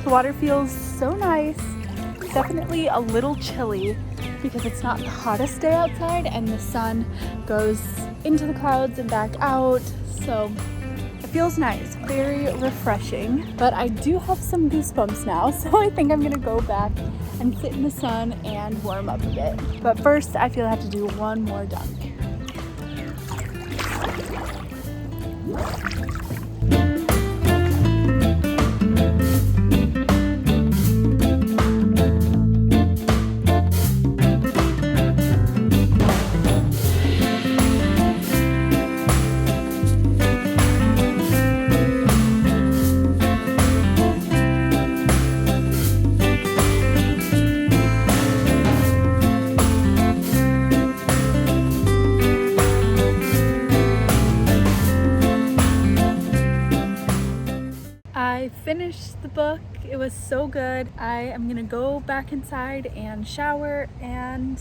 Speaker 1: The water feels so nice. It's definitely a little chilly because it's not the hottest day outside and the sun goes into the clouds and back out, so it feels nice, very refreshing. But I do have some goosebumps now, so I think I'm gonna go back and sit in the sun and warm up a bit. But first, I feel I have to do one more dunk. I finished the book. It was so good. I am gonna go back inside and shower, and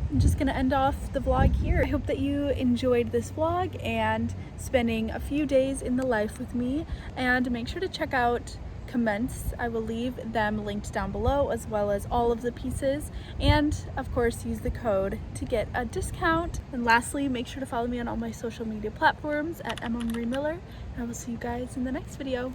Speaker 1: I'm just gonna end off the vlog here. I hope that you enjoyed this vlog and spending a few days in the life with me, and make sure to check out Commense. I will leave them linked down below, as well as all of the pieces, and of course use the code to get a discount. And lastly, make sure to follow me on all my social media platforms at Emma Marie Miller, and I will see you guys in the next video.